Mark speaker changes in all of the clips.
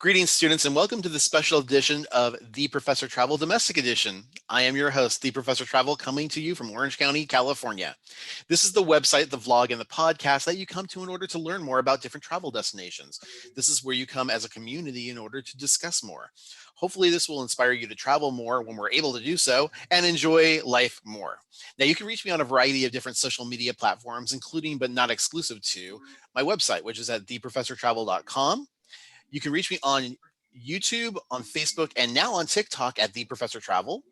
Speaker 1: Greetings, students, and welcome to the special edition of The Professor Travel Domestic Edition. I am your host, The Professor Travel, coming to you from Orange County, California. This is the website, the vlog, and the podcast that you come to in order to learn more about different travel destinations. This is where you come as a community in order to discuss more. Hopefully, this will inspire you to travel more when we're able to do so and enjoy life more. Now, you can reach me on a variety of different social media platforms, including but not exclusive to my website, which is at theprofessortravel.com. You can reach me on YouTube, on Facebook, and now on TikTok at The Professor Travel.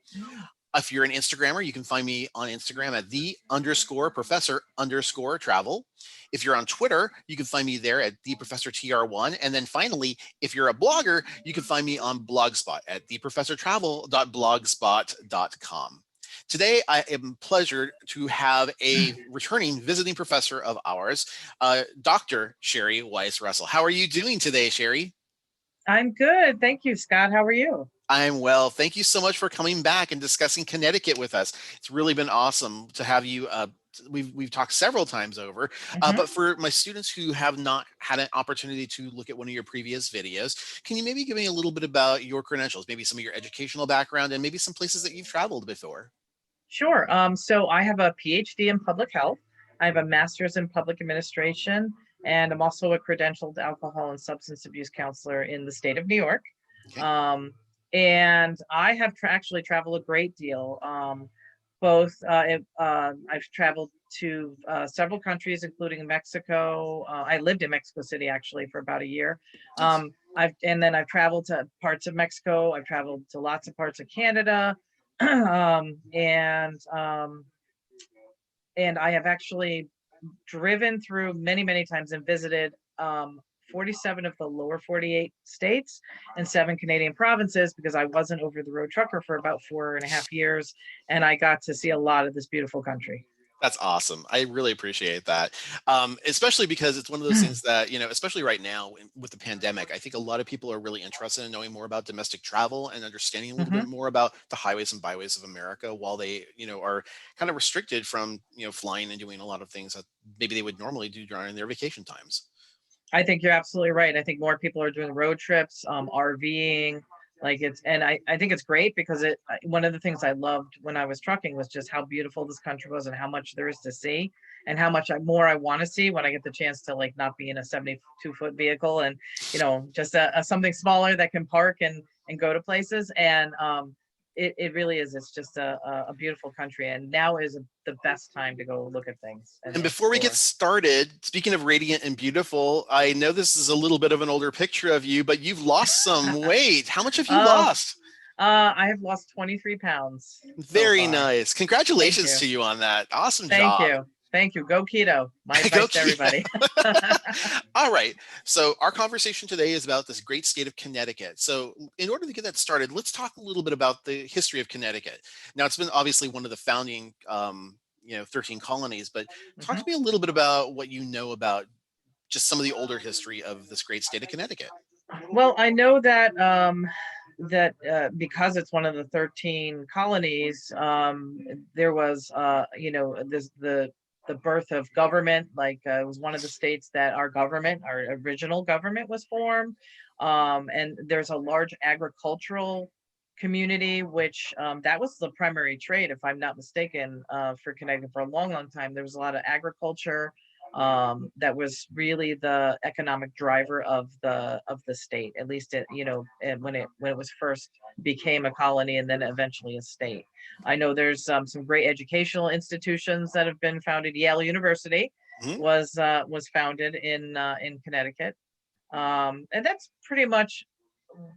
Speaker 1: If you're an Instagrammer, you can find me on Instagram at the_professor_travel. If you're on Twitter, you can find me there at theprofessortr1. And then finally, if you're a blogger, you can find me on Blogspot at theprofessortravel.blogspot.com. Today, I am pleasure to have a returning visiting professor of ours, Dr. Shari Weiss-Russell. How are you doing today, Shari?
Speaker 2: I'm good. Thank you, Scott. How are you?
Speaker 1: I'm well. Thank you so much for coming back and discussing Connecticut with us. It's really been awesome to have you. We've talked several times over, but for my students who have not had an opportunity to look at one of your previous videos, can you maybe give me a little bit about your credentials, maybe some of your educational background, and maybe some places that you've traveled before?
Speaker 2: Sure. So I have a PhD in public health. I have a master's in public administration, and I'm also a credentialed alcohol and substance abuse counselor in the state of New York.
Speaker 1: Okay.
Speaker 2: And I have actually traveled a great deal. I've traveled to several countries, including Mexico. I lived in Mexico City actually for about a year. I've traveled to parts of Mexico. I've traveled to lots of parts of Canada. And I have actually driven through many times and visited 47 of the lower 48 states and 7 Canadian provinces, because I was an over-the-road trucker for about 4.5 years, and I got to see a lot of this beautiful country.
Speaker 1: That's awesome. I really appreciate that. Especially because it's one of those things that, especially right now with the pandemic, I think a lot of people are really interested in knowing more about domestic travel and understanding a little bit more about the highways and byways of America while they, are kind of restricted from, flying and doing a lot of things that maybe they would normally do during their vacation times.
Speaker 2: I think you're absolutely right. I think more people are doing road trips, RVing. I think it's great because one of the things I loved when I was trucking was just how beautiful this country was and how much there is to see and how much more I want to see when I get the chance to not be in a 72-foot vehicle and, just something smaller that can park and go to places. And it really is. It's just a beautiful country. And now is the best time to go look at things.
Speaker 1: And before we get started, speaking of radiant and beautiful, I know this is a little bit of an older picture of you, but you've lost some weight. How much have you lost?
Speaker 2: I have lost 23 pounds.
Speaker 1: Very nice. Congratulations to you on that. Awesome
Speaker 2: job. Thank you. Go keto. My advice to everybody.
Speaker 1: All right. So our conversation today is about this great state of Connecticut. So in order to get that started, let's talk a little bit about the history of Connecticut. Now, it's been obviously one of the founding 13 colonies, but talk to me a little bit about what you know about just some of the older history of this great state of Connecticut.
Speaker 2: Well, I know that because it's one of the 13 colonies, there was the birth of government. It was one of the states that our original government was formed. And there's a large agricultural community, which that was the primary trade, if I'm not mistaken, for Connecticut for a long time. There was a lot of agriculture. That was really the economic driver of the state, at least when it was first became a colony and then eventually a state. I know there's some great educational institutions that have been founded. Yale University was founded in Connecticut, and that's pretty much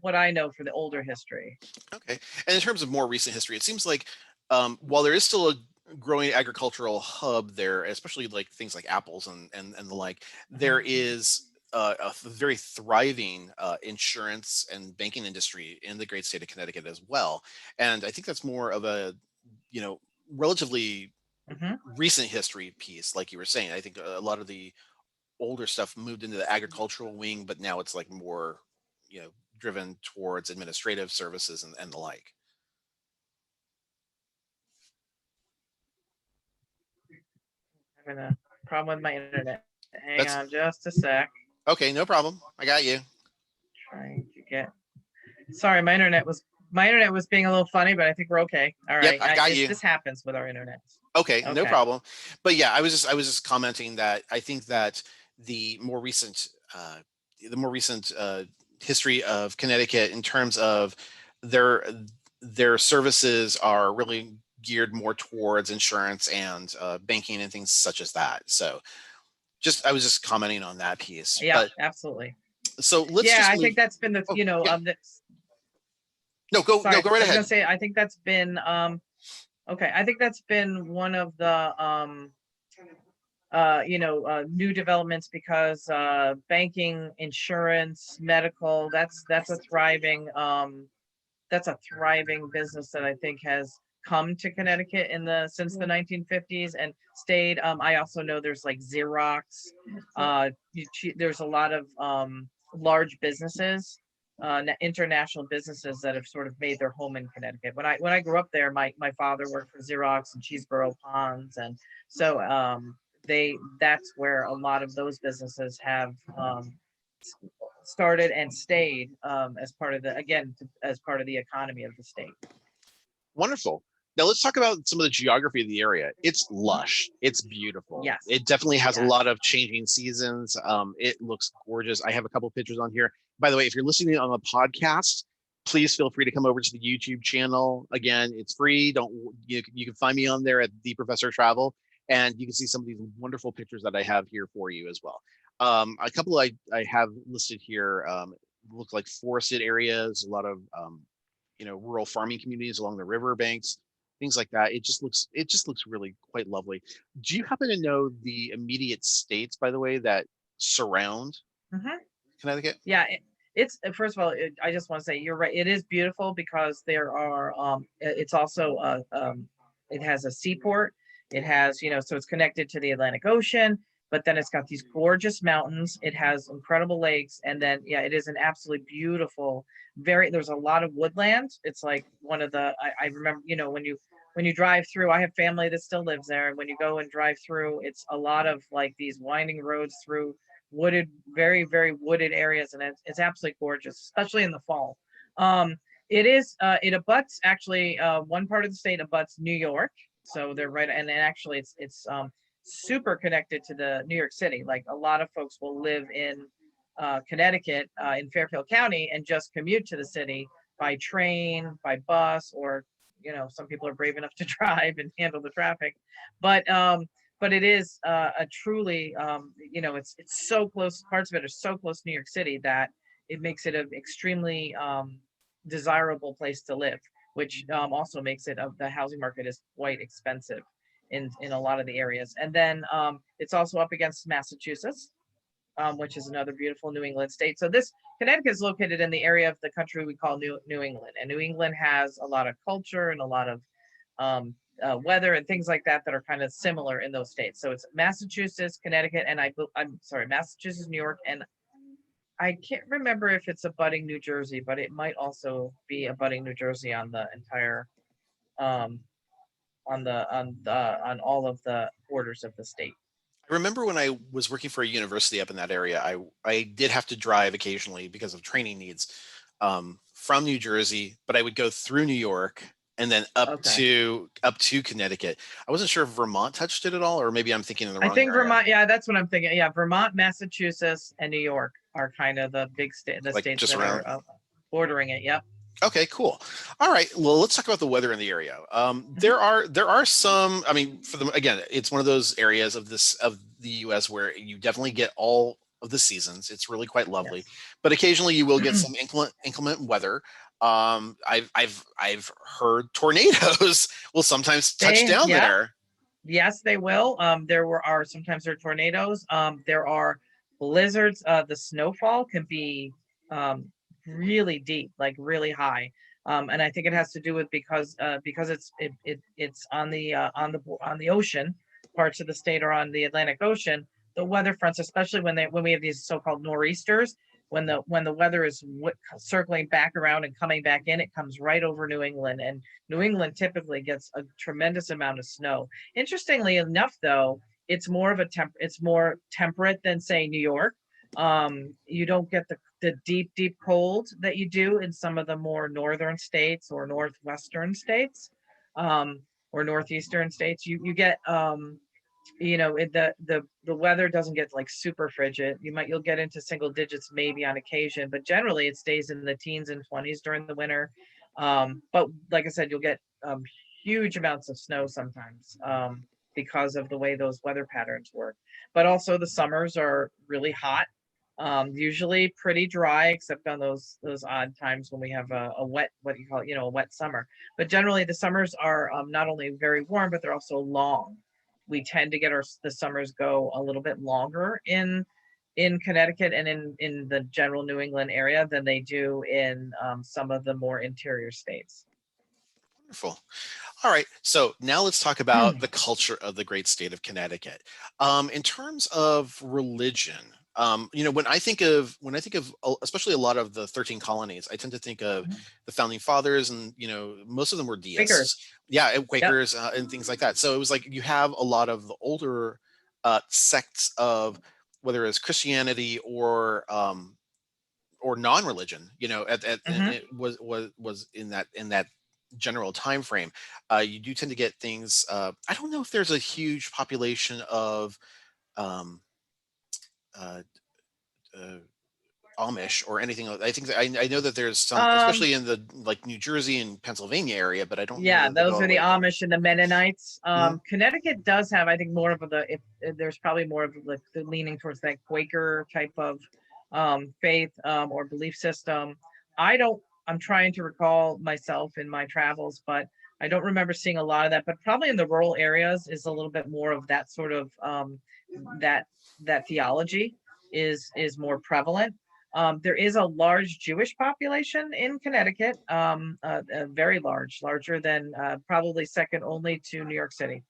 Speaker 2: what I know for the older history.
Speaker 1: Okay, and in terms of more recent history, it seems like while there is still a growing agricultural hub there, especially like things like apples and the like, there is a very thriving insurance and banking industry in the great state of Connecticut as well. And I think that's more of a, relatively recent history piece, like you were saying. I think a lot of the older stuff moved into the agricultural wing, but now it's like more, driven towards administrative services and the like.
Speaker 2: Having a problem with my internet. Hang on just a sec.
Speaker 1: Okay, no problem. I got you.
Speaker 2: Trying to Connecticut. Sorry, my internet was being a little funny, but I think we're okay. All
Speaker 1: Yep,
Speaker 2: right.
Speaker 1: I got you.
Speaker 2: This happens with our internet.
Speaker 1: Okay, no
Speaker 2: Okay.
Speaker 1: problem. But yeah, I was just commenting that I think that the more recent uh, the more recent history of Connecticut in terms of their their services are really geared more towards insurance and banking and things such as that. So just I was just commenting on that piece.
Speaker 2: Yeah,
Speaker 1: But
Speaker 2: absolutely.
Speaker 1: so let's
Speaker 2: Yeah,
Speaker 1: just
Speaker 2: I
Speaker 1: move.
Speaker 2: think that's been the,
Speaker 1: Oh yeah, no,
Speaker 2: sorry,
Speaker 1: go right
Speaker 2: I was gonna
Speaker 1: ahead.
Speaker 2: say, I think that's been, okay, I think that's been one of the, new developments because, banking, insurance, medical, that's a thriving business that I think has come to Connecticut since the 1950s and stayed. I also know there's like Xerox. There's a lot of large businesses, international businesses that have sort of made their home in Connecticut. When I grew up there, my father worked for Xerox and Cheeseboro Ponds, and so that's where a lot of those businesses have started and stayed, as part of as part of the economy of the state.
Speaker 1: Wonderful. Now let's talk about some of the geography of the area. It's lush. It's beautiful.
Speaker 2: Yes.
Speaker 1: It definitely has a
Speaker 2: Yes.
Speaker 1: lot of changing seasons. It looks gorgeous. I have a couple pictures on here. By the way, if you're listening on the podcast, please feel free to come over to the YouTube channel. Again, it's free. Don't you can find me on there at The Professor Travel, and you can see some of these wonderful pictures that I have here for you as well. A couple I have listed here look like forested areas, a lot of rural farming communities along the river banks, things like that. It just looks really quite lovely. Do you happen to know the immediate states, by the way, that surround
Speaker 2: Mhm.
Speaker 1: Connecticut?
Speaker 2: Yeah, it's first of all, I just want to say you're right. It is beautiful because there are. It's also it has a seaport. It has, so it's connected to the Atlantic Ocean, but then it's got these gorgeous mountains. It has incredible lakes, and then yeah, it is an absolutely beautiful. There's a lot of woodland. It's like one of the. I remember, when you drive through. I have family that still lives there, and when you go and drive through, it's a lot of like these winding roads through wooded, very, very wooded areas, and it's absolutely gorgeous, especially in the fall. Um, it abuts actually, one part of the state abuts New York, so they're right, and actually it's super connected to the New York City. Like a lot of folks will live in Connecticut, in Fairfield County, and just commute to the city by train, by bus, or some people are brave enough to drive and handle the traffic. But it is a truly, it's so close. Parts of it are so close to New York City that it makes it an extremely desirable place to live, which also makes it, the housing market is quite expensive in a lot of the areas. And then it's also up against Massachusetts, which is another beautiful New England state. So this Connecticut is located in the area of the country we call New England, and New England has a lot of culture and a lot of weather and things like that are kind of similar in those states. So it's Massachusetts, Connecticut, and I'm sorry, Massachusetts, New York, and I can't remember if it's abutting New Jersey, but it might also be abutting New Jersey on the entire, um, on all of the borders of the state.
Speaker 1: I remember when I was working for a university up in that area, I did have to drive occasionally because of training needs from New Jersey, but I would go through New York and then
Speaker 2: Okay.
Speaker 1: up to Connecticut. I wasn't sure if Vermont touched it at all, or maybe I'm thinking in the
Speaker 2: I
Speaker 1: wrong
Speaker 2: think
Speaker 1: area.
Speaker 2: Vermont, yeah, that's what I'm thinking. Yeah, Vermont, Massachusetts, and New York are kind of the
Speaker 1: Like
Speaker 2: states
Speaker 1: just
Speaker 2: that
Speaker 1: around.
Speaker 2: are bordering it. Yep.
Speaker 1: Okay, cool. All right. Well, let's talk about the weather in the area. There are some. I mean, for the again, it's one of those areas of the U.S. where you definitely get all of the seasons. It's really quite lovely,
Speaker 2: Yes.
Speaker 1: but occasionally you will get some inclement weather. I've heard tornadoes will sometimes touch down
Speaker 2: Yeah,
Speaker 1: there.
Speaker 2: yes, they will. Sometimes there are tornadoes. There are blizzards. The snowfall can be um, really deep, like really high. And I think it has to do with because it's on the ocean. Parts of the state are on the Atlantic Ocean. The weather fronts, especially when we have these so-called nor'easters, when the weather is circling back around and coming back in, it comes right over New England, and New England typically gets a tremendous amount of snow. Interestingly enough, though, it's more temperate than say New York. You don't get the deep cold that you do in some of the more northern states or northwestern states, or northeastern states. You get the weather doesn't get like super frigid. You'll get into single digits maybe on occasion, but generally it stays in the teens and 20s during the winter. But like I said, you'll get huge amounts of snow sometimes, because of the way those weather patterns work. But also the summers are really hot, usually pretty dry, except on those odd times when we have a wet, what do you call it, a wet summer. But generally the summers are not only very warm, but they're also long. We tend to get the summers go a little bit longer in Connecticut and in the general New England area than they do in some of the more interior states.
Speaker 1: Wonderful. All right. So now let's talk about the culture of the great state of Connecticut. In terms of religion, when I think of especially a lot of the 13 colonies, I tend to think of the founding fathers, and most of them were
Speaker 2: Quakers.
Speaker 1: deists. Yeah, and
Speaker 2: Yep.
Speaker 1: Quakers and things like that. So it was like you have a lot of the older sects of whether it's Christianity or non-religion, it was in that general time frame. You do tend to get things. I don't know if there's a huge population of um, uh, uh, Amish or anything. I think I know that there's some,
Speaker 2: Um,
Speaker 1: especially in the like New Jersey and Pennsylvania area, but I don't know
Speaker 2: yeah,
Speaker 1: that they go
Speaker 2: those
Speaker 1: all
Speaker 2: are
Speaker 1: the
Speaker 2: the
Speaker 1: way to.
Speaker 2: Amish and the Mennonites.
Speaker 1: Mhm.
Speaker 2: Connecticut does have, I think, more of if there's probably more of like the leaning towards that Quaker type of faith, or belief system. I don't. I'm trying to recall myself in my travels, but I don't remember seeing a lot of that. But probably in the rural areas is a little bit more of that sort of that that theology is more prevalent. There is a large Jewish population in Connecticut, very large, larger than probably second only to New York City.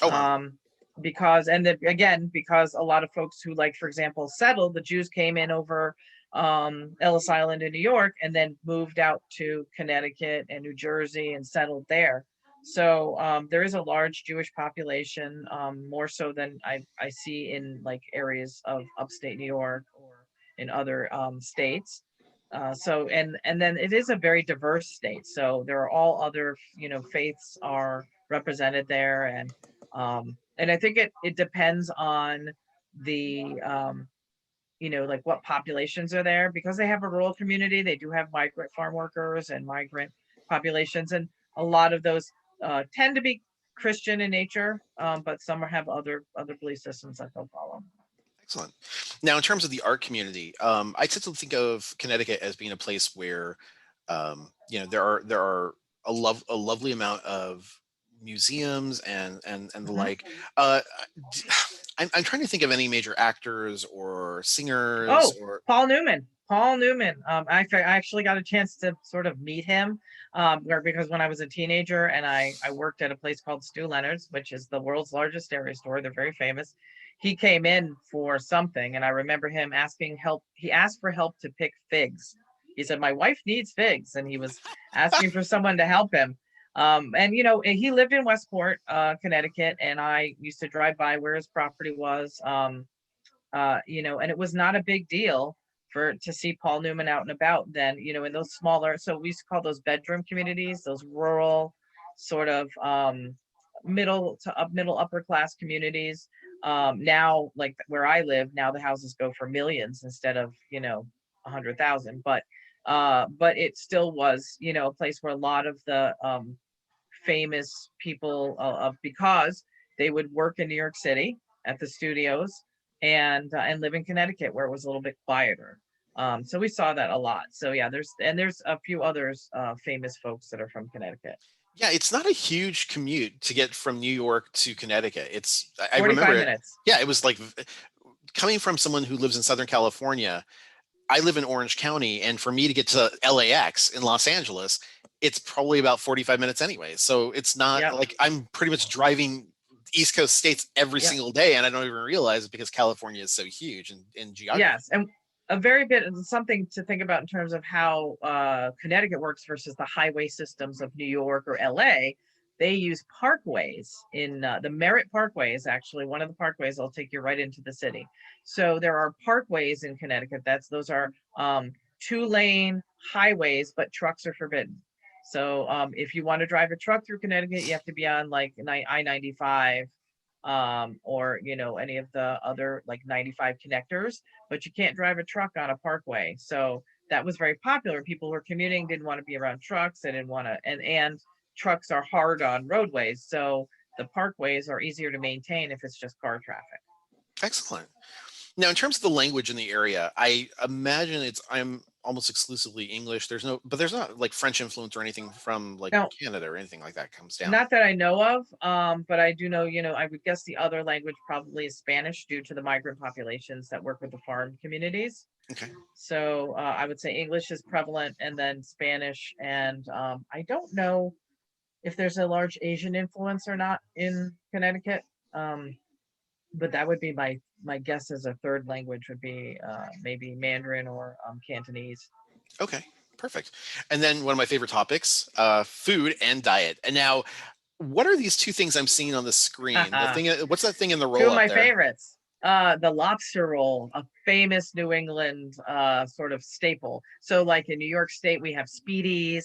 Speaker 1: Oh wow.
Speaker 2: Um, because a lot of folks who, like, for example, settled, the Jews came in over Ellis Island in New York and then moved out to Connecticut and New Jersey and settled there. So there is a large Jewish population, more so than I see in like areas of upstate New York or in other states. And then it is a very diverse state. So there are all other faiths are represented there, and I think it depends on the like what populations are there, because they have a rural community. They do have migrant farm workers and migrant populations, and a lot of those tend to be Christian in nature, but some have other belief systems that they'll follow.
Speaker 1: Excellent. Now, in terms of the art community, I tend to think of Connecticut as being a place where, there are a lovely amount of museums and the
Speaker 2: Mhm.
Speaker 1: like. D- I'm trying to think of any major actors or singers
Speaker 2: Oh,
Speaker 1: or.
Speaker 2: Paul Newman. Paul Newman. I actually got a chance to sort of meet him, because when I was a teenager and I worked at a place called Stu Leonard's, which is the world's largest stereo store. They're very famous. He came in for something, and I remember him asking help. He asked for help to pick figs. He said, "My wife needs figs," and he was asking for someone to help him. And he lived in Westport, Connecticut, and I used to drive by where his property was. And it was not a big deal to see Paul Newman out and about then, in those smaller, so we used to call those bedroom communities, those rural sort of middle upper class communities. Now, like where I live now, the houses go for millions instead of 100,000, but it still was a place where a lot of the famous people, because they would work in New York City at the studios, and live in Connecticut where it was a little bit quieter. So we saw that a lot. So yeah, there's a few others famous folks that are from Connecticut.
Speaker 1: Yeah, it's not a huge commute to get from New York to Connecticut. I remember
Speaker 2: 45
Speaker 1: it.
Speaker 2: minutes.
Speaker 1: Yeah, it was like coming from someone who lives in Southern California. I live in Orange County, and for me to get to LAX in Los Angeles, it's probably about 45 minutes anyway. So it's not
Speaker 2: Yep.
Speaker 1: like I'm pretty much driving East Coast states every
Speaker 2: Yep.
Speaker 1: single day, and I don't even realize it because California is so huge in geography.
Speaker 2: Yes. And a very bit something to think about in terms of how Connecticut works versus the highway systems of New York or LA. they use parkways in the Merritt Parkway is actually one of the parkways that'll take you right into the city. So there are parkways in Connecticut. Those are 2-lane highways, but trucks are forbidden. So if you want to drive a truck through Connecticut, you have to be on like I-95 or any of the other like 95 connectors, but you can't drive a truck on a parkway. So that was very popular. People who were commuting didn't want to be around trucks. They didn't want to, and trucks are hard on roadways. So the parkways are easier to maintain if it's just car traffic.
Speaker 1: Excellent. Now, in terms of the language in the area, I imagine I'm almost exclusively English. But there's not like French influence or anything from like
Speaker 2: Now,
Speaker 1: Canada or anything like that comes down.
Speaker 2: not that I know of, but I do know, I would guess the other language probably is Spanish due to the migrant populations that work with the farm communities.
Speaker 1: Okay.
Speaker 2: So I would say English is prevalent and then Spanish. And I don't know if there's a large Asian influence or not in Connecticut. But that would be my guess as a third language would be maybe Mandarin or Cantonese.
Speaker 1: Okay, perfect. And then one of my favorite topics, food and diet. And now, what are these two things I'm seeing on the screen? What's that thing in the roll
Speaker 2: Two of
Speaker 1: up
Speaker 2: my
Speaker 1: there?
Speaker 2: favorites. The Lobster Roll, a famous New England sort of staple. So like in New York State, we have Speedies.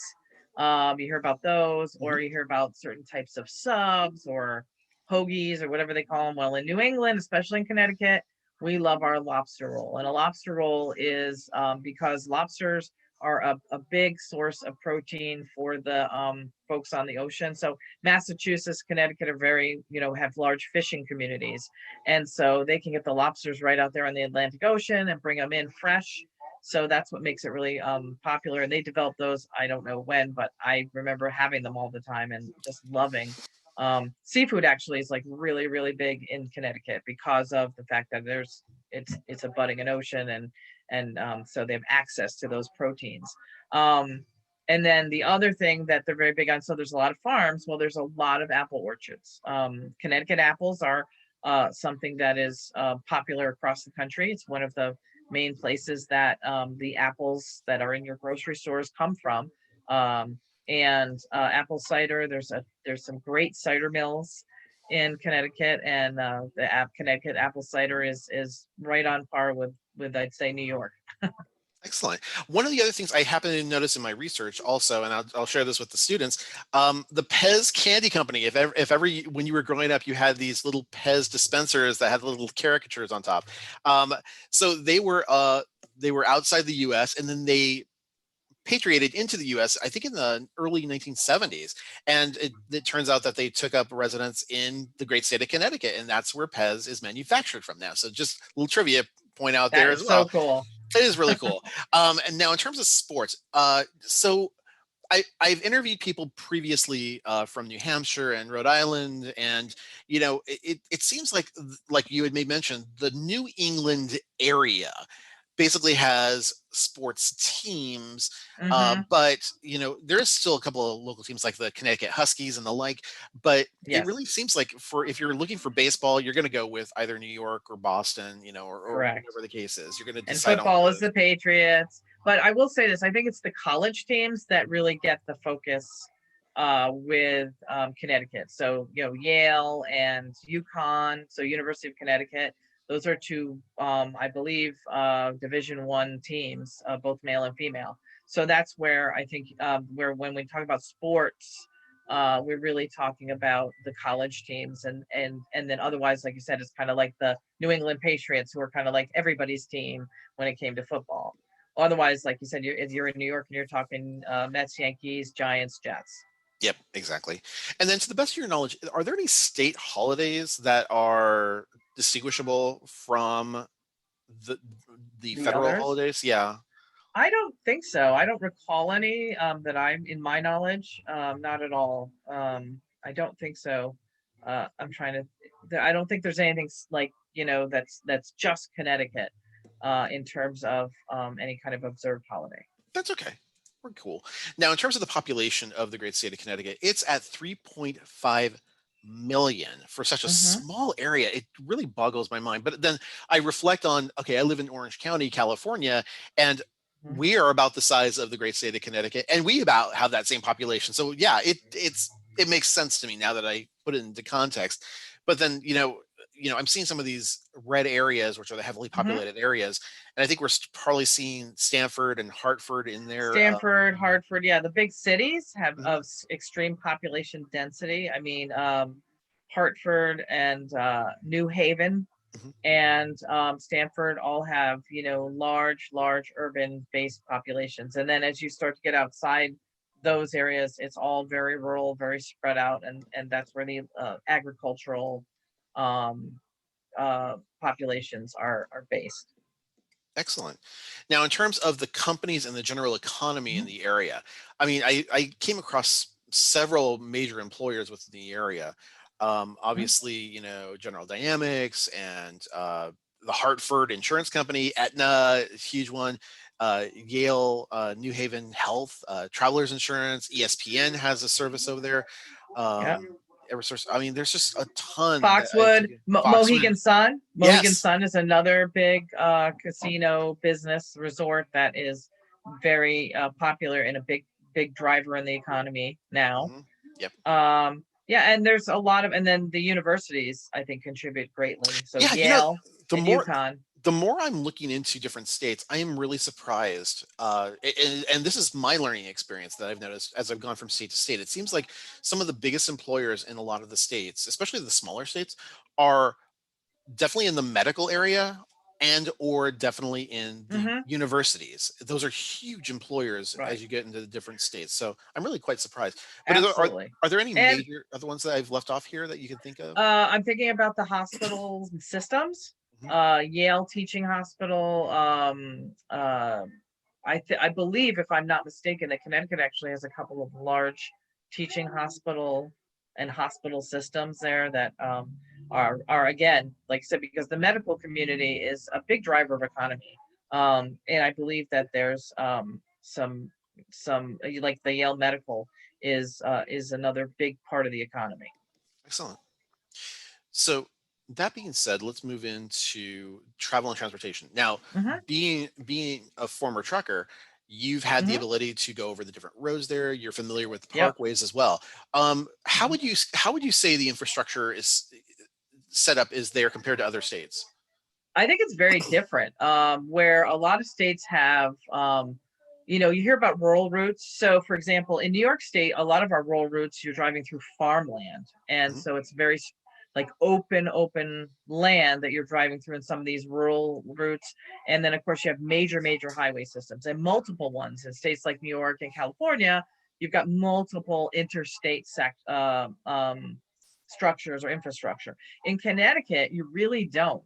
Speaker 2: You hear about those, or you hear about certain types of subs or hoagies or whatever they call them. Well, in New England, especially in Connecticut, we love our lobster roll. And a lobster roll is because lobsters are a big source of protein for the folks on the ocean. So Massachusetts, Connecticut are very, have large fishing communities. And so they can get the lobsters right out there in the Atlantic Ocean and bring them in fresh. So that's what makes it really popular. And they developed those, I don't know when, but I remember having them all the time and just loving. Seafood actually is like really, really big in Connecticut because of the fact that it's abutting an ocean and so they have access to those proteins. And then the other thing that they're very big on, so there's a lot of farms. Well, there's a lot of apple orchards. Connecticut apples are something that is popular across the country. It's one of the main places that the apples that are in your grocery stores come from. And apple cider, there's some great cider mills in Connecticut, and the Connecticut apple cider is right on par with I'd say New York.
Speaker 1: Excellent. One of the other things I happen to notice in my research also, and I'll share this with the students, the Pez Candy Company. If ever when you were growing up, you had these little Pez dispensers that had little caricatures on top. So they were outside the U.S. and then they patriated into the U.S. I think in the early 1970s, and it turns out that they took up residence in the great state of Connecticut, and that's where Pez is manufactured from now. So just a little trivia point out there as well.
Speaker 2: So cool.
Speaker 1: It is really cool. And now in terms of sports, so I've interviewed people previously from New Hampshire and Rhode Island, and it seems like you had mentioned, the New England area basically has sports teams, but there is still a couple of local teams like the Connecticut Huskies and the like. But it really seems like if you're looking for baseball, you're going to go with either New York or Boston, or whatever the case is. You're going to decide.
Speaker 2: And football is the Patriots. But I will say this: I think it's the college teams that really get the focus with Connecticut. So Yale and UConn, so University of Connecticut. Those are two, I believe, Division I teams, both male and female. So that's where I think when we talk about sports, we're really talking about the college teams, and then otherwise, like you said, it's kind of like the New England Patriots, who are kind of like everybody's team when it came to football. Otherwise, like you said, if you're in New York and you're talking Mets, Yankees, Giants, Jets.
Speaker 1: Yep, exactly. And then, to the best of your knowledge, are there any state holidays that are distinguishable from the federal
Speaker 2: others?
Speaker 1: holidays? Yeah.
Speaker 2: I don't think so. I don't recall any that I'm in my knowledge. Not at all. I don't think so. I'm trying to. I don't think there's anything like that's just Connecticut in terms of any kind of observed holiday.
Speaker 1: That's okay. We're cool. Now, in terms of the population of the great state of Connecticut, it's at 3.5 million for such a small area. It really boggles my mind. But then I reflect on, okay, I live in Orange County, California, and we are about the size of the great state of Connecticut, and we about have that same population. So yeah, it's it makes sense to me now that I put it into context. But then, I'm seeing some of these red areas, which are the heavily
Speaker 2: Mhm.
Speaker 1: populated areas, and I think we're probably seeing Stanford and Hartford in there.
Speaker 2: Stanford, Hartford, yeah, the big cities have
Speaker 1: Mhm,
Speaker 2: of extreme population density. I mean, Hartford and New Haven
Speaker 1: mhm.
Speaker 2: and Stanford all have, large urban based populations. And then as you start to get outside those areas, it's all very rural, very spread out, and that's where the agricultural um, populations are based.
Speaker 1: Excellent. Now, in terms of the companies and the general economy in
Speaker 2: Mhm.
Speaker 1: the area, I mean, I came across several major employers within the area. Obviously, General Dynamics and the Hartford Insurance Company, Aetna, huge one, Yale, New Haven Health, Travelers Insurance, ESPN has a service over there.
Speaker 2: Yeah.
Speaker 1: Um, Eversource. I mean, there's just a ton that I
Speaker 2: Foxwood,
Speaker 1: think Foxwood.
Speaker 2: Mohegan Sun. Mohegan
Speaker 1: Yes.
Speaker 2: Sun is another big casino business resort that is very popular and a big driver in the economy now.
Speaker 1: Hmm. Yep.
Speaker 2: Yeah, and there's a lot of, and then the universities I think contribute greatly. So
Speaker 1: Yeah,
Speaker 2: Yale
Speaker 1: the
Speaker 2: and
Speaker 1: more
Speaker 2: UConn.
Speaker 1: the more I'm looking into different states, I am really surprised. And this is my learning experience that I've noticed as I've gone from state to state. It seems like some of the biggest employers in a lot of the states, especially the smaller states, are definitely in the medical area and or definitely in the
Speaker 2: Hmm.
Speaker 1: universities. Those are huge employers
Speaker 2: Right,
Speaker 1: as you get into the different states. So I'm really quite surprised. But
Speaker 2: absolutely.
Speaker 1: are there any
Speaker 2: And
Speaker 1: major other ones that I've left off here that you can think of?
Speaker 2: I'm thinking about the hospitals and systems.
Speaker 1: Mhm,
Speaker 2: Yale Teaching Hospital. I believe, if I'm not mistaken, that Connecticut actually has a couple of large teaching hospital and hospital systems there that are again, like I said, because the medical community is a big driver of economy. And I believe that there's some like the Yale Medical is another big part of the economy.
Speaker 1: excellent. So that being said, let's move into travel and transportation. Now,
Speaker 2: Hmm.
Speaker 1: being a former trucker, you've had the
Speaker 2: Hmm.
Speaker 1: ability to go over the different roads there. You're familiar with the
Speaker 2: Yep.
Speaker 1: parkways as well. How
Speaker 2: Mhm.
Speaker 1: would you say the infrastructure is set up is there compared to other states?
Speaker 2: I think it's very different. Where a lot of states have, you hear about rural routes. So, for example, in New York State, a lot of our rural routes, you're driving through farmland, and
Speaker 1: Mhm.
Speaker 2: so it's very like open land that you're driving through in some of these rural routes. And then, of course, you have major highway systems and multiple ones in states like New York and California. You've got multiple interstate structures or infrastructure. In Connecticut, you really don't.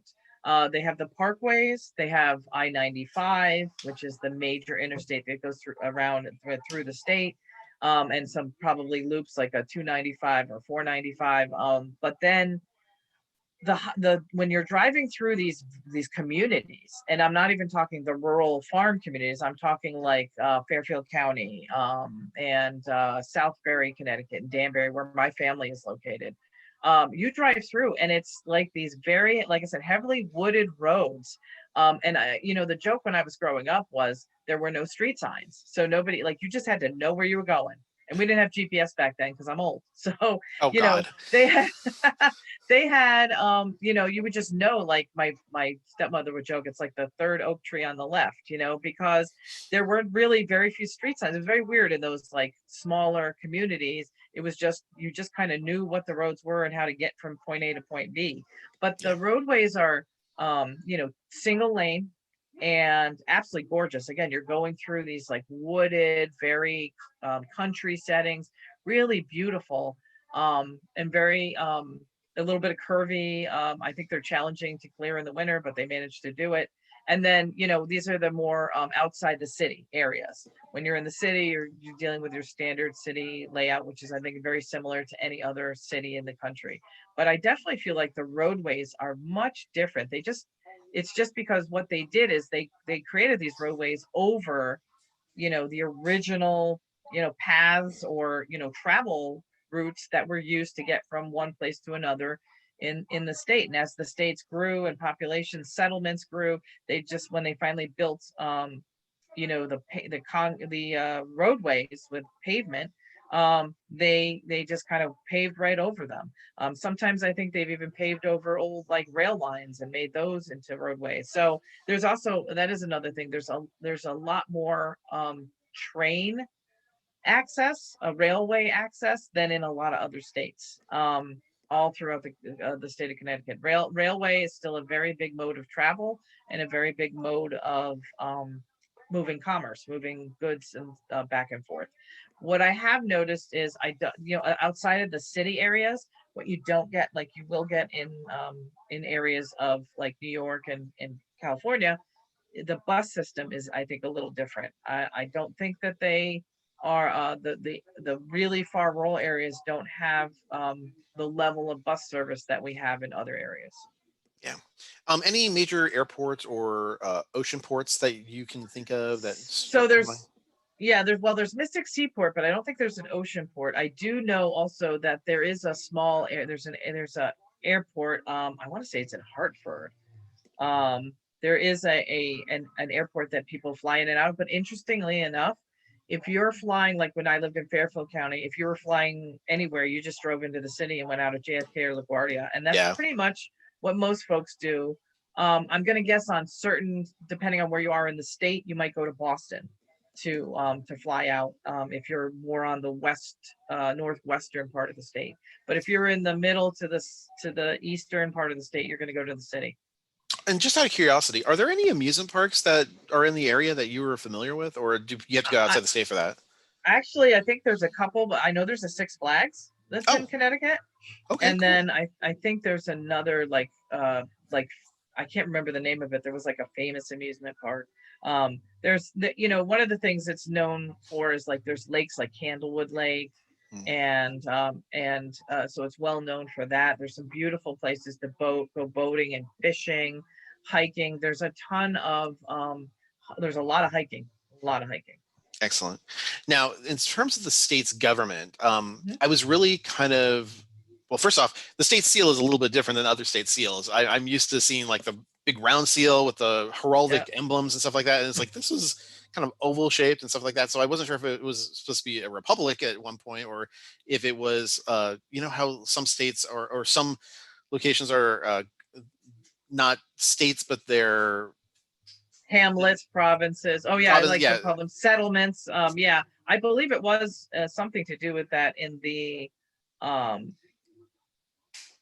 Speaker 2: They have the parkways. They have I-95, which is the major interstate that goes through the state, and some probably loops like a 295 or 495. But then the when you're driving through these communities, and I'm not even talking the rural farm communities, I'm talking like Fairfield County, and Southbury, Connecticut, and Danbury, where my family is located. You drive through and it's like these very, like I said, heavily wooded roads. And the joke when I was growing up was there were no street signs, so nobody, like, you just had to know where you were going. And we didn't have GPS back then because I'm old. So
Speaker 1: Oh
Speaker 2: you know
Speaker 1: God.
Speaker 2: they had they had, you would just know, like my stepmother would joke, it's like the third oak tree on the left, because there weren't really very few street signs. It was very weird in those like smaller communities. It was just, you just kind of knew what the roads were and how to get from point A to point B. But
Speaker 1: Yeah.
Speaker 2: the roadways are, single lane and absolutely gorgeous. Again, you're going through these like wooded, very country settings, really beautiful, and very a little bit of curvy. I think they're challenging to clear in the winter, but they managed to do it. And then, these are the more outside the city areas. When you're in the city, you're dealing with your standard city layout, which is, I think, very similar to any other city in the country. But I definitely feel like the roadways are much different. It's just because what they did is they created these roadways over, the original, paths or, travel routes that were used to get from one place to another in the state. And as the states grew and population settlements grew, they just, when they finally built, the roadways with pavement, They just kind of paved right over them. Sometimes I think they've even paved over old like rail lines and made those into roadways. So there's also, that is another thing. There's a lot more train access, a railway access, than in a lot of other states. All throughout the state of Connecticut, railway is still a very big mode of travel and a very big mode of moving commerce, moving goods and back and forth. What I have noticed is outside of the city areas, what you don't get, like you will get in areas of like New York and California, the bus system is, I think, a little different. I don't think that they are the really far rural areas don't have the level of bus service that we have in other areas.
Speaker 1: Yeah. Any major airports or ocean ports that you can think of that
Speaker 2: So
Speaker 1: come to mind?
Speaker 2: there's Mystic Seaport, but I don't think there's an ocean port. I do know also that there is a small air. There's a airport. I want to say it's in Hartford. There is an airport that people fly in and out. But interestingly enough, if you're flying, like when I lived in Fairfield County, if you were flying anywhere, you just drove into the city and went out of JFK or LaGuardia, and that's
Speaker 1: Yeah.
Speaker 2: pretty much what most folks do. I'm going to guess on certain, depending on where you are in the state, you might go to Boston to fly out if you're more on the northwestern part of the state. But if you're in the middle to the eastern part of the state, you're going to go to the city.
Speaker 1: And just out of curiosity, are there any amusement parks that are in the area that you were familiar with, or do you have to go outside the state for that?
Speaker 2: Actually, I think there's a couple, but I know there's a Six Flags that's in
Speaker 1: Oh,
Speaker 2: Connecticut.
Speaker 1: okay,
Speaker 2: And
Speaker 1: cool.
Speaker 2: then I think there's another like I can't remember the name of it. There was like a famous amusement park. There's one of the things it's known for is like there's lakes like Candlewood Lake,
Speaker 1: Hmm.
Speaker 2: and so it's well known for that. There's some beautiful places to go boating and fishing, hiking. There's a lot of hiking, a lot of hiking.
Speaker 1: Excellent. Now, in terms of the state's government,
Speaker 2: Mhm.
Speaker 1: I was really kind of, well, first off, the state seal is a little bit different than other state seals. I'm used to seeing like the big round seal with the
Speaker 2: Yeah.
Speaker 1: heraldic emblems and stuff like that. And it's like, this is kind of oval shaped and stuff like that. So I wasn't sure if it was supposed to be a republic at one point or if it was, how some states or some locations are not states, but they're,
Speaker 2: Hamlets, provinces. Oh yeah, I
Speaker 1: probably,
Speaker 2: like to
Speaker 1: yeah.
Speaker 2: call them settlements. Yeah, I believe it was something to do with that um,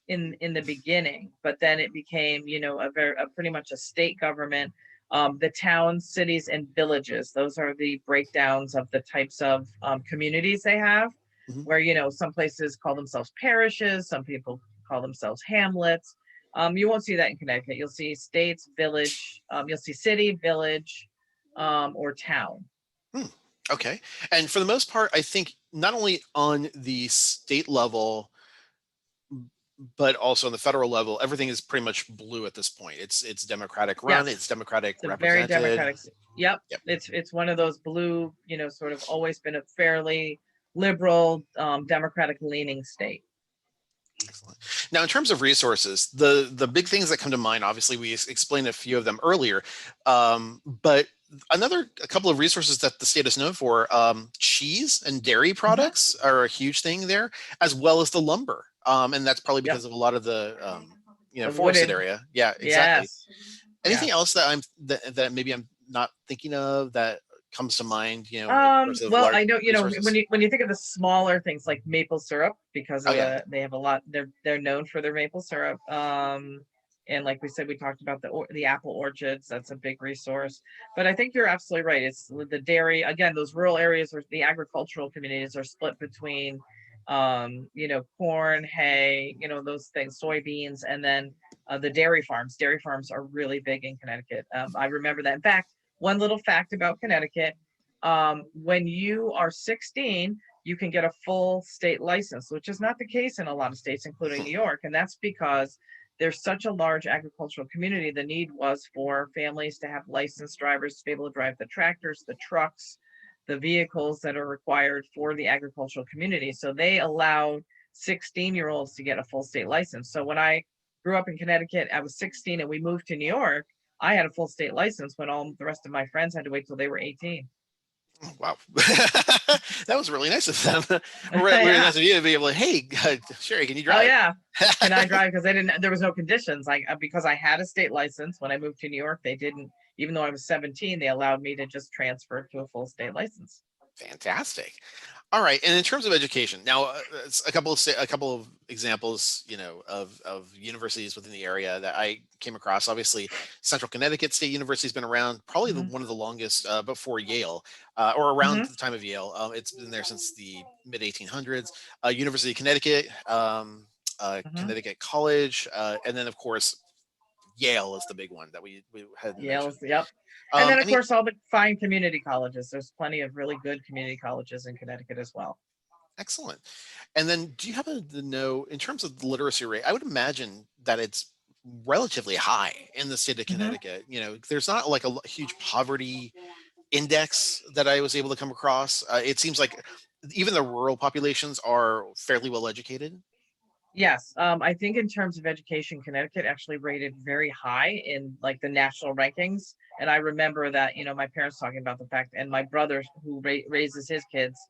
Speaker 2: in the beginning, but then it became, a pretty much a state government. The towns, cities, and villages. Those are the breakdowns of the types of communities they have.
Speaker 1: Mhm.
Speaker 2: Where some places call themselves parishes, some people call themselves hamlets. You won't see that in Connecticut. You'll see states, village. You'll see city, village, or town.
Speaker 1: Hmm. Okay. And for the most part, I think not only on the state level, but also on the federal level, everything is pretty much blue at this point. It's Democratic run, it's
Speaker 2: Yes,
Speaker 1: Democratic
Speaker 2: it's a very
Speaker 1: represented.
Speaker 2: democratic. Yep,
Speaker 1: Yep.
Speaker 2: it's one of those blue, sort of always been a fairly liberal, democratic leaning state.
Speaker 1: Excellent. Now, in terms of resources, the big things that come to mind, obviously, we explained a few of them earlier, but a couple of resources that the state is known for, cheese and dairy
Speaker 2: Mhm.
Speaker 1: products are a huge thing there, as well as the lumber, and that's probably
Speaker 2: Yep,
Speaker 1: because of a lot of the
Speaker 2: the
Speaker 1: forested
Speaker 2: wooden.
Speaker 1: area. Yeah, exactly.
Speaker 2: Yes,
Speaker 1: Anything
Speaker 2: yes.
Speaker 1: else that maybe I'm not thinking of that comes to mind, in terms of
Speaker 2: Well,
Speaker 1: large
Speaker 2: I know, when
Speaker 1: resources?
Speaker 2: you think of the smaller things like maple syrup, because
Speaker 1: Oh
Speaker 2: of
Speaker 1: yeah.
Speaker 2: they have a lot, they're known for their maple syrup. And like we said, we talked about the apple orchards. That's a big resource. But I think you're absolutely right. It's the dairy. Again, those rural areas where the agricultural communities are split between, corn, hay, those things, soybeans, and then the dairy farms. Dairy farms are really big in Connecticut. I remember that. In fact, one little fact about Connecticut, when you are 16, you can get a full state license, which is not the case in a lot of states, including
Speaker 1: Hmm.
Speaker 2: New York. And that's because there's such a large agricultural community. The need was for families to have licensed drivers to be able to drive the tractors, the trucks, the vehicles that are required for the agricultural community. So they allowed 16-year-olds to get a full state license. So when I grew up in Connecticut, I was 16 and we moved to New York. I had a full state license when all the rest of my friends had to wait till they were 18.
Speaker 1: Oh, wow. That was really nice of them. Really
Speaker 2: Yeah.
Speaker 1: nice of you to be able to, hey, Sherry, can you
Speaker 2: Oh
Speaker 1: drive?
Speaker 2: yeah. Can I drive? Because they didn't. There was no conditions. Like because I had a state license when I moved to New York, they didn't. Even though I was 17, they allowed me to just transfer to a full state license.
Speaker 1: Fantastic. All right, and in terms of education, now it's a couple of examples, of universities within the area that I came across. Obviously, Central Connecticut State University has been around probably
Speaker 2: Hmm.
Speaker 1: one of the longest before Yale, or around
Speaker 2: Hmm.
Speaker 1: the time of Yale. It's been there since the mid 1800s. University of Connecticut,
Speaker 2: Hmm.
Speaker 1: Connecticut College, and then of course Yale is the big one that we hadn't
Speaker 2: Yale's,
Speaker 1: mentioned.
Speaker 2: yep. And then of
Speaker 1: Any
Speaker 2: course all the fine community colleges. There's plenty of really good community colleges in Connecticut as well.
Speaker 1: Excellent. And then do you happen to know, in terms of the literacy rate, I would imagine that it's relatively high in the state of
Speaker 2: Hmm.
Speaker 1: Connecticut. There's not like a huge poverty index that I was able to come across. It seems like even the rural populations are fairly well educated.
Speaker 2: Yes, I think in terms of education, Connecticut actually rated very high in like the national rankings. And I remember that, my parents talking about the fact, and my brother who raises his kids,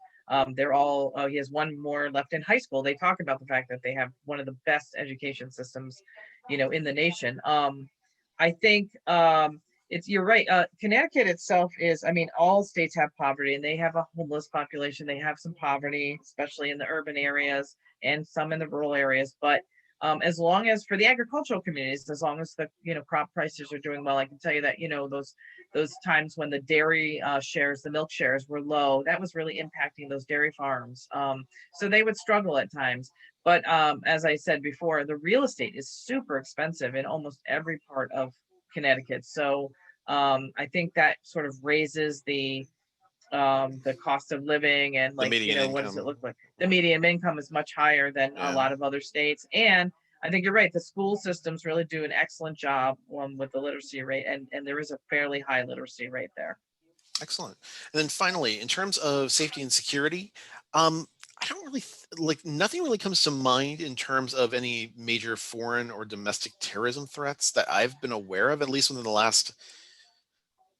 Speaker 2: they're all, he has one more left in high school. They talk about the fact that they have one of the best education systems, in the nation. I think you're right. Connecticut itself is, I mean, all states have poverty and they have a homeless population. They have some poverty, especially in the urban areas and some in the rural areas. But as long as for the agricultural communities, as long as the crop prices are doing well, I can tell you that those times when the dairy shares, the milk shares were low, that was really impacting those dairy farms. So they would struggle at times. But as I said before, the real estate is super expensive in almost every part of Connecticut. So I think that sort of raises the cost of living and
Speaker 1: The
Speaker 2: like
Speaker 1: median
Speaker 2: what does it
Speaker 1: income.
Speaker 2: look like? The median income is much higher than a
Speaker 1: Yeah.
Speaker 2: lot of other states, and I think you're right. The school systems really do an excellent job with the literacy rate, and there is a fairly high literacy rate there.
Speaker 1: Excellent. And then finally, in terms of safety and security, I don't really like nothing really comes to mind in terms of any major foreign or domestic terrorism threats that I've been aware of, at least within the last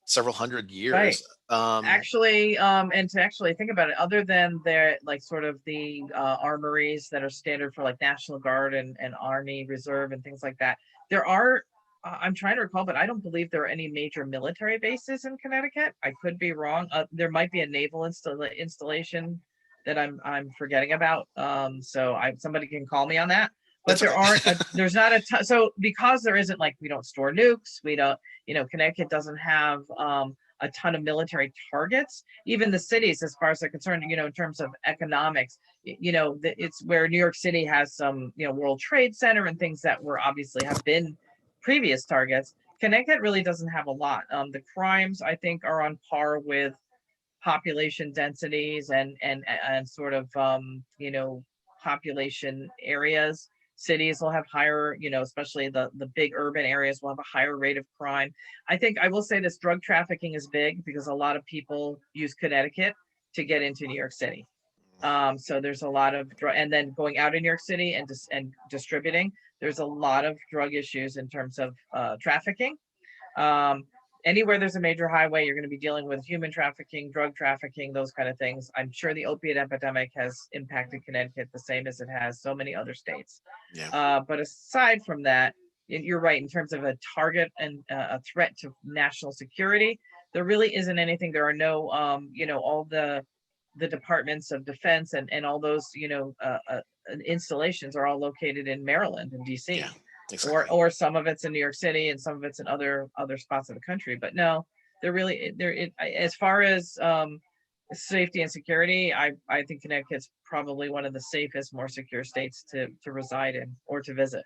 Speaker 1: several hundred
Speaker 2: Right.
Speaker 1: years. Um,
Speaker 2: Actually, and to actually think about it, other than their like sort of the armories that are standard for like National Guard and Army Reserve and things like that, there are. I'm trying to recall, but I don't believe there are any major military bases in Connecticut. I could be wrong. There might be a naval installation that I'm forgetting about. So somebody can call me on that. But
Speaker 1: that's
Speaker 2: there
Speaker 1: okay.
Speaker 2: aren't. There's not a ton. So because there isn't like we don't store nukes. We don't. Connecticut doesn't have a ton of military targets. Even the cities, as far as they're concerned, in terms of economics, it's where New York City has some, World Trade Center and things that were obviously have been previous targets. Connecticut really doesn't have a lot. The crimes, I think, are on par with population densities and sort of population areas. Cities will have higher, especially the big urban areas will have a higher rate of crime. I think I will say this: drug trafficking is big because a lot of people use Connecticut to get into New York City. So there's a lot of and then going out in New York City and distributing. There's a lot of drug issues in terms of trafficking. Um, Anywhere there's a major highway, you're going to be dealing with human trafficking, drug trafficking, those kind of things. I'm sure the opiate epidemic has impacted Connecticut the same as it has so many other states.
Speaker 1: Yeah.
Speaker 2: But aside from that, you're right in terms of a target and a threat to national security. There really isn't anything. There are no, all the departments of defense and all those, installations are all located in Maryland and
Speaker 1: Yeah.
Speaker 2: DC, or
Speaker 1: Exactly.
Speaker 2: some of it's in New York City and some of it's in other spots of the country. But no, they're really there. As far as safety and security, I think Connecticut's probably one of the safest, more secure states to reside in or to visit.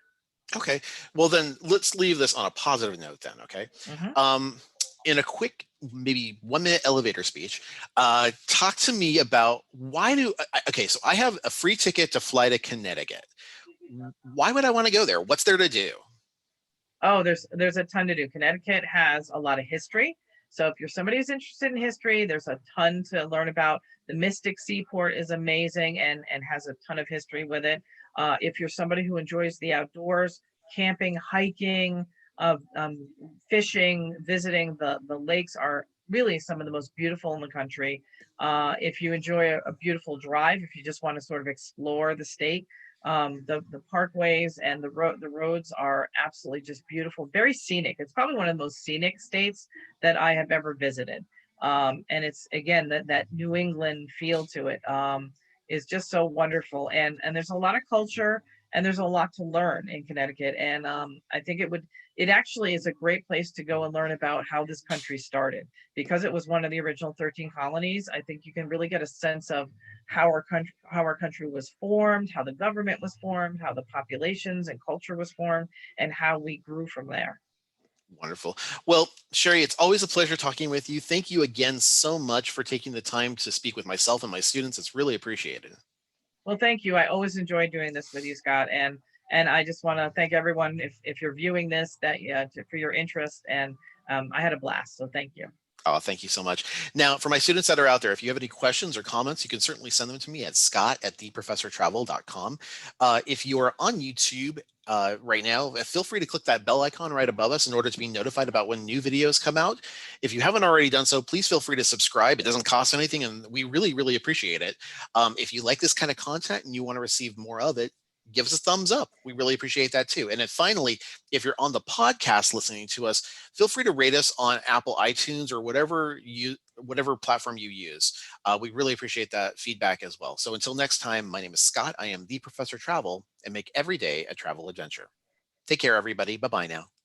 Speaker 1: Okay. Well, then let's leave this on a positive note. Then, okay.
Speaker 2: Hmm.
Speaker 1: Um, in a quick, maybe 1 minute elevator speech, talk to me about why do. Okay, so I have a free ticket to fly to Connecticut. Why would I want to go there? What's there to do?
Speaker 2: Oh, there's a ton to do. Connecticut has a lot of history. So if you're somebody who's interested in history, there's a ton to learn about. The Mystic Seaport is amazing and has a ton of history with it. If you're somebody who enjoys the outdoors, camping, hiking, fishing, visiting the lakes are really some of the most beautiful in the country. If you enjoy a beautiful drive, if you just want to sort of explore the state, the parkways and the roads are absolutely just beautiful, very scenic. It's probably one of the most scenic states that I have ever visited. And it's again that New England feel to it, is just so wonderful. And there's a lot of culture and there's a lot to learn in Connecticut. And I think it actually is a great place to go and learn about how this country started, because it was one of the original 13 colonies. I think you can really get a sense of how our country was formed, how the government was formed, how the populations and culture was formed, and how we grew from there.
Speaker 1: Wonderful. Well, Shari, it's always a pleasure talking with you. Thank you again so much for taking the time to speak with myself and my students. It's really appreciated.
Speaker 2: Well, thank you. I always enjoy doing this with you, Scott, and I just want to thank everyone, if you're viewing this, that for your interest, and I had a blast. So thank you.
Speaker 1: Oh, thank you so much. Now, for my students that are out there, if you have any questions or comments, you can certainly send them to me at scott@theprofessortravel.com. If you are on YouTube right now, feel free to click that bell icon right above us in order to be notified about when new videos come out. If you haven't already done so, please feel free to subscribe. It doesn't cost anything, and we really, really appreciate it. If you like this kind of content and you want to receive more of it, give us a thumbs up. We really appreciate that too. And then finally, if you're on the podcast listening to us, feel free to rate us on Apple iTunes or whatever platform you use. We really appreciate that feedback as well. So until next time, my name is Scott. I am the Professor Travel, and make every day a travel adventure. Take care, everybody. Bye bye now.